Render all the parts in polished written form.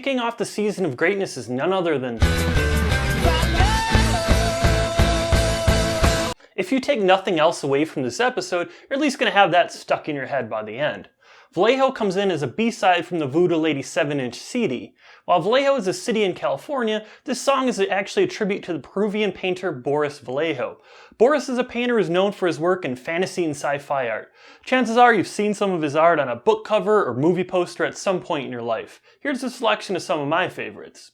kicking off the season of greatness is none other than... If you take nothing else away from this episode, you're at least going to have that stuck in your head by the end. Vallejo comes in as a B-side from the Voodoo Lady 7-inch CD. While Vallejo is a city in California, this song is actually a tribute to the Peruvian painter Boris Vallejo. Boris is a painter who is known for his work in fantasy and sci-fi art. Chances are you've seen some of his art on a book cover or movie poster at some point in your life. Here's a selection of some of my favorites.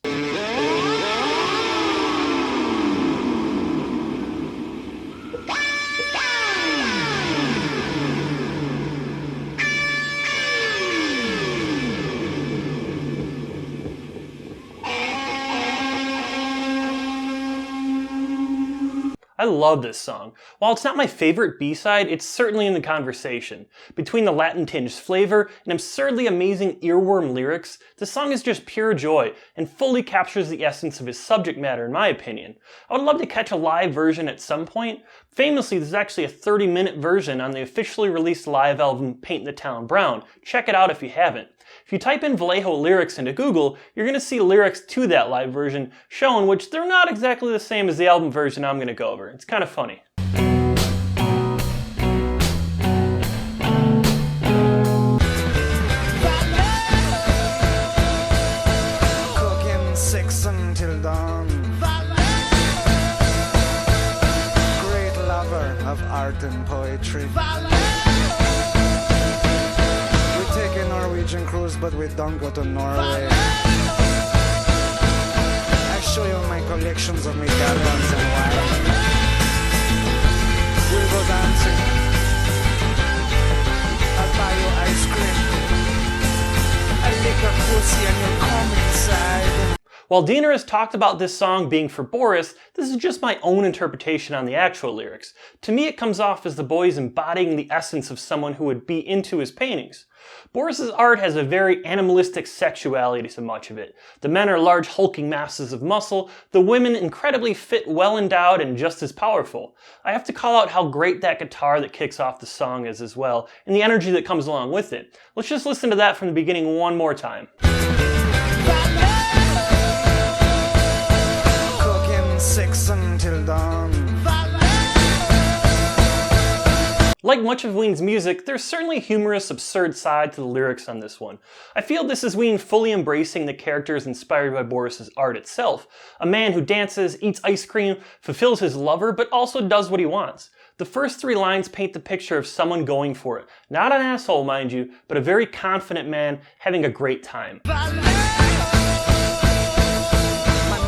I love this song. While it's not my favorite B-side, it's certainly in the conversation. Between the Latin-tinged flavor and absurdly amazing earworm lyrics, the song is just pure joy and fully captures the essence of his subject matter in my opinion. I would love to catch a live version at some point. Famously, there's actually a 30-minute version on the officially released live album Paint the Town Brown. Check it out if you haven't. If you type in Vallejo lyrics into Google, you're going to see lyrics to that live version shown, which they're not exactly the same as the album version I'm going to go over. It's kind of funny. Cooking 6 until dawn. Great lover of art and poetry. Norwegian cruise, but we don't go to Norway. I show you my collections of medallions and wine. We'll go dancing. I'll buy you ice cream. I'll lick your pussy and you'll come inside. While Diener has talked about this song being for Boris, this is just my own interpretation on the actual lyrics. To me, it comes off as the boys embodying the essence of someone who would be into his paintings. Boris's art has a very animalistic sexuality to much of it. The men are large hulking masses of muscle, the women incredibly fit, well endowed, and just as powerful. I have to call out how great that guitar that kicks off the song is as well, and the energy that comes along with it. Let's just listen to that from the beginning one more time. Cooking 6 until dawn. Like much of Ween's music, there's certainly a humorous, absurd side to the lyrics on this one. I feel this is Ween fully embracing the characters inspired by Boris's art itself. A man who dances, eats ice cream, fulfills his lover, but also does what he wants. The first 3 lines paint the picture of someone going for it. Not an asshole, mind you, but a very confident man having a great time. My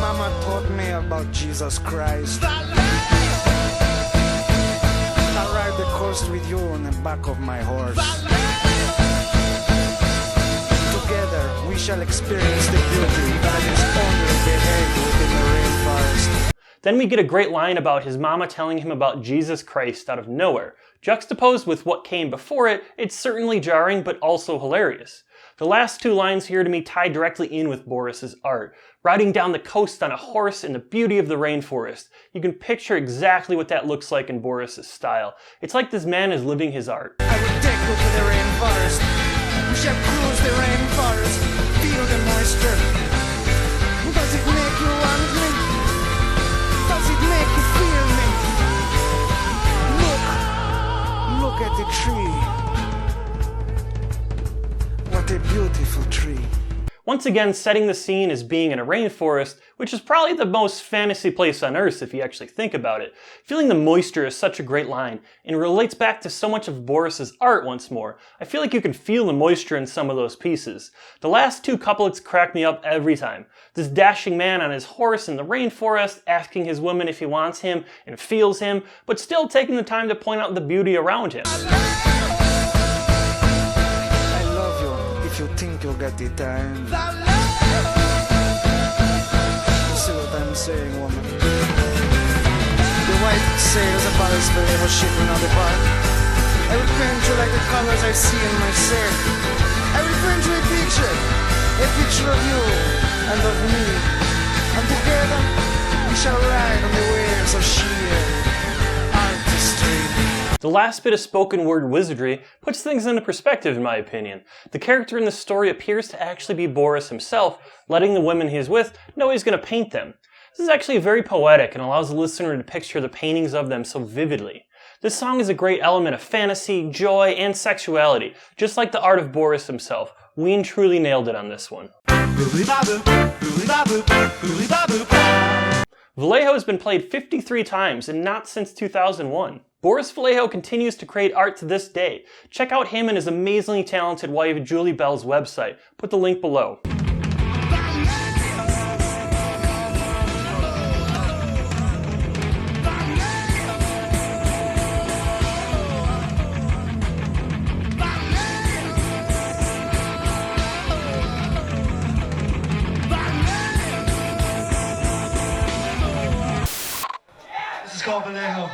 mama taught me about Jesus Christ. The course with you on the back of my horse. Together we shall experience the beauty that is only behaved within the rainforest. Then we get a great line about his mama telling him about Jesus Christ out of nowhere. Juxtaposed with what came before it, it's certainly jarring but also hilarious. The last 2 lines here to me tie directly in with Boris's art. Riding down the coast on a horse in the beauty of the rainforest. You can picture exactly what that looks like in Boris's style. It's like this man is living his art. I will take you to the rainforest. We shall cruise the rainforest. Feel the moisture. Does it make you want me? Does it make you feel me? Look at the tree. What a beautiful tree. Once again, setting the scene as being in a rainforest, which is probably the most fantasy place on Earth if you actually think about it. Feeling the moisture is such a great line, and relates back to so much of Boris's art once more. I feel like you can feel the moisture in some of those pieces. The last 2 couplets crack me up every time. This dashing man on his horse in the rainforest, asking his woman if he wants him and feels him, but still taking the time to point out the beauty around him. If you think you'll get the time. You see what I'm saying, woman? The white sails about his Vallejo ship on the bar. I will paint you like the colors I see in my shirt. I will paint you a picture of you and of me. And together we shall ride on the waves of sheer artistry. The last bit of spoken word wizardry puts things into perspective in my opinion. The character in the story appears to actually be Boris himself, letting the women he's with know he's going to paint them. This is actually very poetic and allows the listener to picture the paintings of them so vividly. This song is a great element of fantasy, joy, and sexuality, just like the art of Boris himself. Ween truly nailed it on this one. Vallejo has been played 53 times and not since 2001. Boris Vallejo continues to create art to this day. Check out him and his amazingly talented wife Julie Bell's website. Put the link below. This is called Vallejo.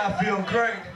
I feel great.